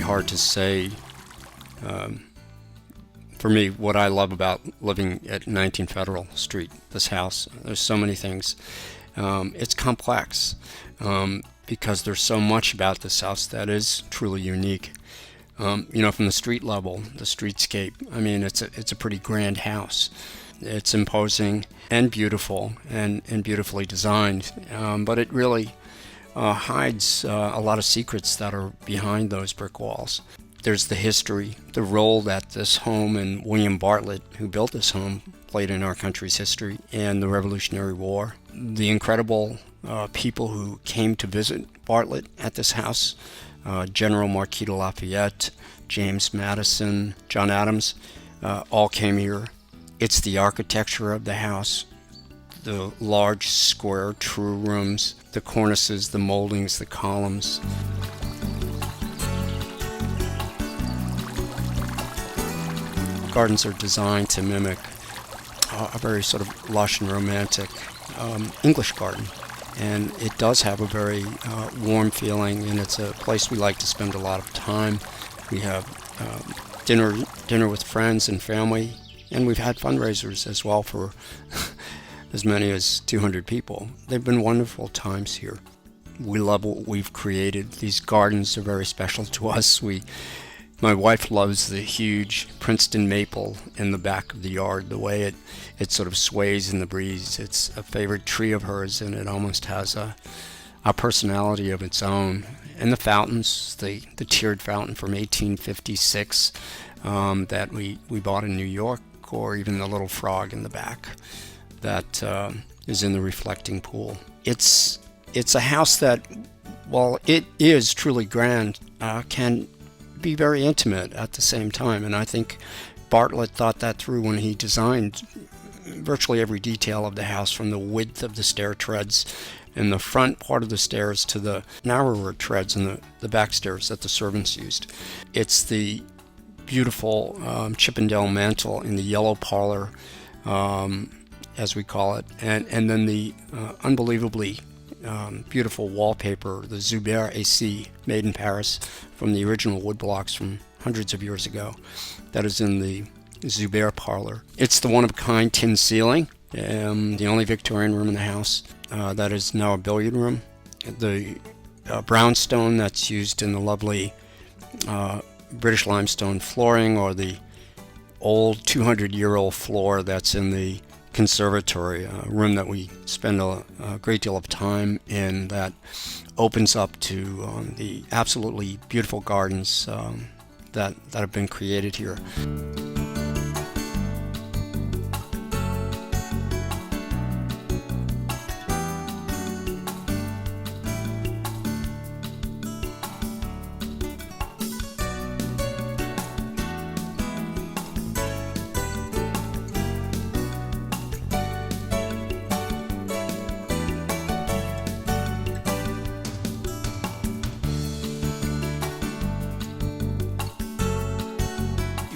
hard to say. For me, what I love about living at 19 Federal Street, this house, there's so many things. It's complex because there's so much about this house that is truly unique. From the street level, the streetscape, I mean, it's a pretty grand house. It's imposing and beautiful and beautifully designed, but it really hides a lot of secrets that are behind those brick walls. There's the history, the role that this home and William Bartlett, who built this home, played in our country's history and the Revolutionary War. The incredible people who came to visit Bartlett at this house, General Marquis de Lafayette, James Madison, John Adams, all came here. It's the architecture of the house, the large square true rooms, the cornices, the moldings, the columns. Gardens are designed to mimic a very sort of lush and romantic English garden. And it does have a very warm feeling, and it's a place we like to spend a lot of time. We have dinner with friends and family, and we've had fundraisers as well for as many as 200 people. They've been wonderful times here. We love what we've created. These gardens are very special to us. My wife loves the huge Princeton maple in the back of the yard, the way it sort of sways in the breeze. It's a favorite tree of hers, and it almost has a personality of its own. And the fountains, the tiered fountain from 1856 that we bought in New York, or even the little frog in the back that is in the reflecting pool. It's a house that, while it is truly grand, can be very intimate at the same time, and I think Bartlett thought that through when he designed virtually every detail of the house, from the width of the stair treads in the front part of the stairs to the narrower treads in the back stairs that the servants used. It's the beautiful Chippendale mantle in the yellow parlor, as we call it, and then the unbelievably beautiful wallpaper, the Zuber AC, made in Paris from the original wood blocks from hundreds of years ago, that is in the Zuber parlor. It's the one-of-a-kind tin ceiling, the only Victorian room in the house that is now a billiard room. The brownstone that's used in the lovely British limestone flooring, or the old 200-year-old floor that's in the conservatory, a room that we spend a great deal of time in, that opens up to the absolutely beautiful gardens that have been created here.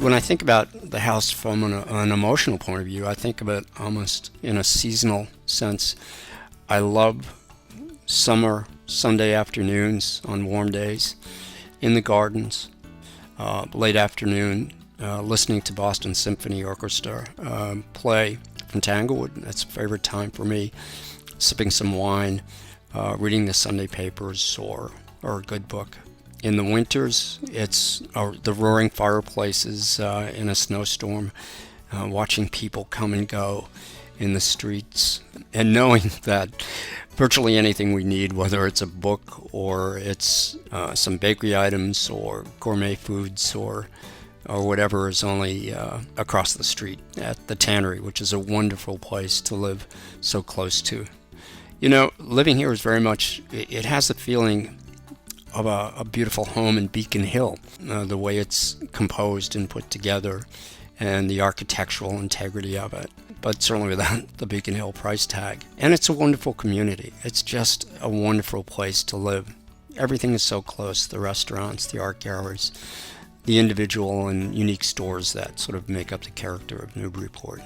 When I think about the house from an emotional point of view, I think of it almost in a seasonal sense. I love summer Sunday afternoons on warm days in the gardens, late afternoon, listening to Boston Symphony Orchestra play from Tanglewood. That's a favorite time for me. Sipping some wine, reading the Sunday papers, or a good book. In the winters, it's the roaring fireplaces in a snowstorm, watching people come and go in the streets, and knowing that virtually anything we need, whether it's a book or it's some bakery items or gourmet foods or whatever, is only across the street at the Tannery, which is a wonderful place to live so close to. Living here is very much, it has the feeling of a beautiful home in Beacon Hill, the way it's composed and put together, and the architectural integrity of it, but certainly without the Beacon Hill price tag. And it's a wonderful community. It's just a wonderful place to live. Everything is so close, the restaurants, the art galleries, the individual and unique stores that sort of make up the character of Newburyport.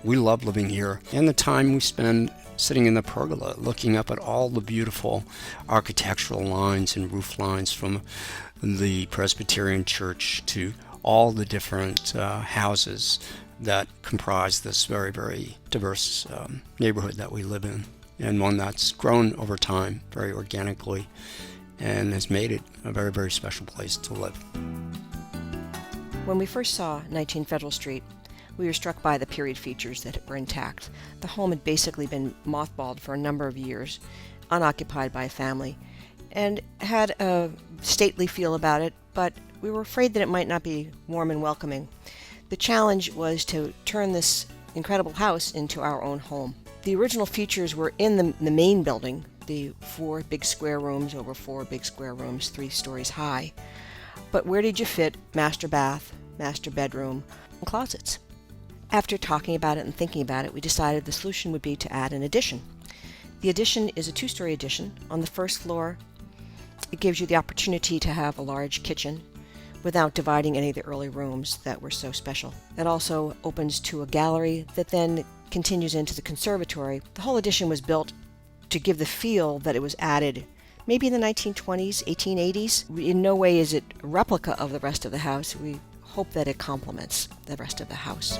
We love living here, and the time we spend sitting in the pergola, looking up at all the beautiful architectural lines and roof lines from the Presbyterian Church to all the different houses that comprise this very, very diverse neighborhood that we live in, and one that's grown over time very organically and has made it a very, very special place to live. When we first saw 19 Federal Street, we were struck by the period features that were intact. The home had basically been mothballed for a number of years, unoccupied by a family, and had a stately feel about it, but we were afraid that it might not be warm and welcoming. The challenge was to turn this incredible house into our own home. The original features were in the main building, the 4 big square rooms over 4 big square rooms, 3 stories high. But where did you fit master bath, master bedroom, and closets? After talking about it and thinking about it, we decided the solution would be to add an addition. The addition is a 2-story addition. On the first floor, it gives you the opportunity to have a large kitchen without dividing any of the early rooms that were so special. It also opens to a gallery that then continues into the conservatory. The whole addition was built to give the feel that it was added maybe in the 1920s, 1880s. In no way is it a replica of the rest of the house. We hope that it complements the rest of the house.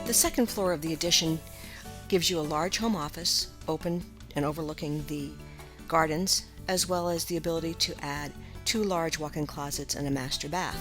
The second floor of the addition gives you a large home office, open and overlooking the gardens, as well as the ability to add 2 large walk-in closets and a master bath.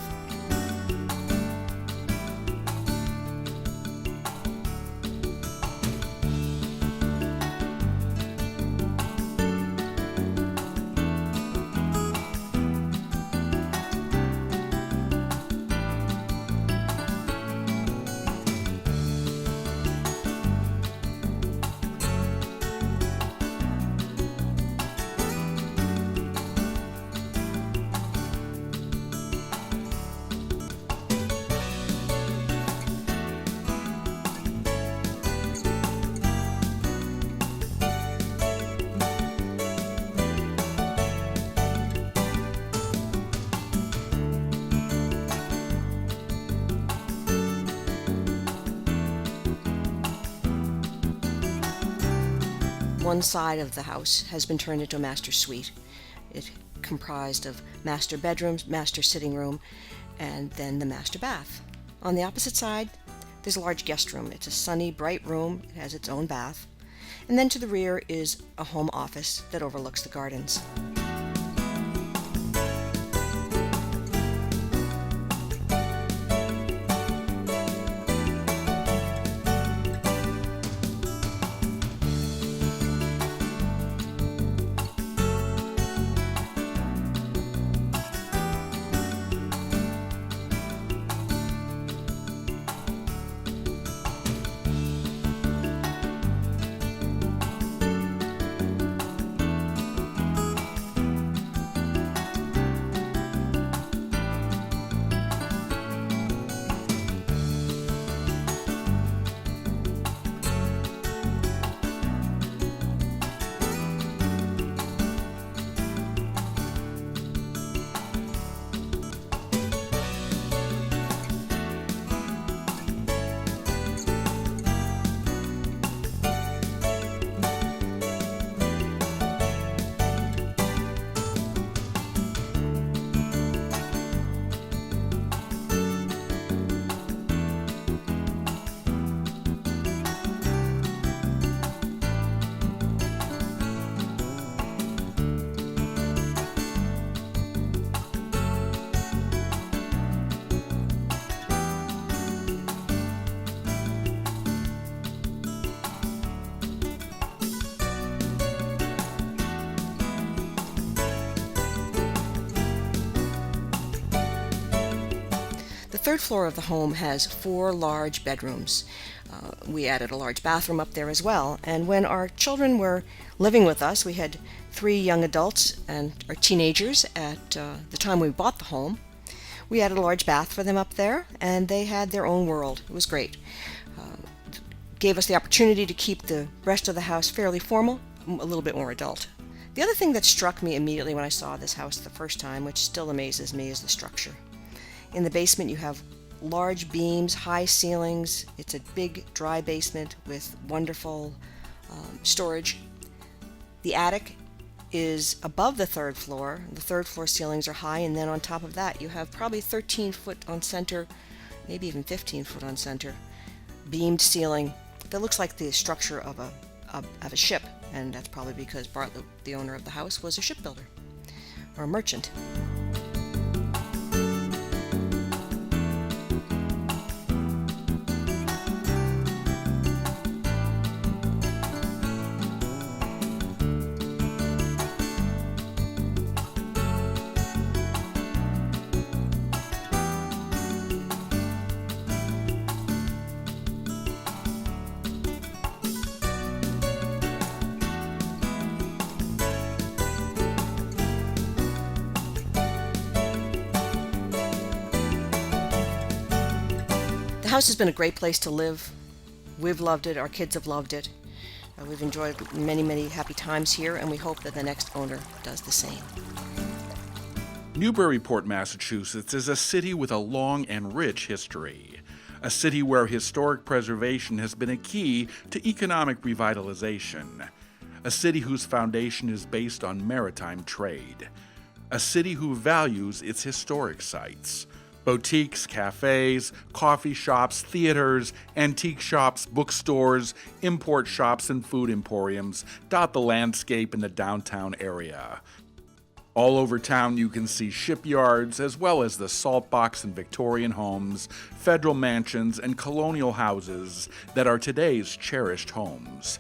One side of the house has been turned into a master suite. It comprised of master bedrooms, master sitting room, and then the master bath. On the opposite side, there's a large guest room. It's a sunny, bright room. It has its own bath. And then to the rear is a home office that overlooks the gardens. The third floor of the home has 4 large bedrooms. We added a large bathroom up there as well. And when our children were living with us, we had 3 young adults and our teenagers at the time we bought the home. We added a large bath for them up there, and they had their own world. It was great. Gave us the opportunity to keep the rest of the house fairly formal, a little bit more adult. The other thing that struck me immediately when I saw this house the first time, which still amazes me, is the structure. In the basement you have large beams, high ceilings. It's a big dry basement with wonderful storage. The attic is above the third floor. The third floor ceilings are high, and then on top of that you have probably 13 foot on center, maybe even 15 foot on center, beamed ceiling that looks like the structure of a ship, and that's probably because Bartlett, the owner of the house, was a shipbuilder or a merchant. The house has been a great place to live. We've loved it. Our kids have loved it. We've enjoyed many, many happy times here, and we hope that the next owner does the same. Newburyport, Massachusetts is a city with a long and rich history. A city where historic preservation has been a key to economic revitalization. A city whose foundation is based on maritime trade. A city who values its historic sites. Boutiques, cafes, coffee shops, theaters, antique shops, bookstores, import shops, and food emporiums dot the landscape in the downtown area. All over town you can see shipyards, as well as the salt box and Victorian homes, federal mansions, and colonial houses that are today's cherished homes.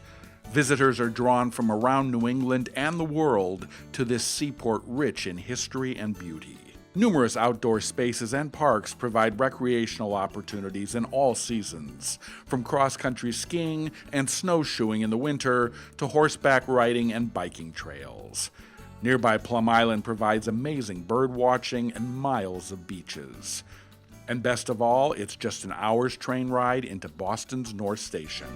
Visitors are drawn from around New England and the world to this seaport rich in history and beauty. Numerous outdoor spaces and parks provide recreational opportunities in all seasons, from cross-country skiing and snowshoeing in the winter to horseback riding and biking trails. Nearby Plum Island provides amazing bird watching and miles of beaches. And best of all, it's just an hour's train ride into Boston's North Station.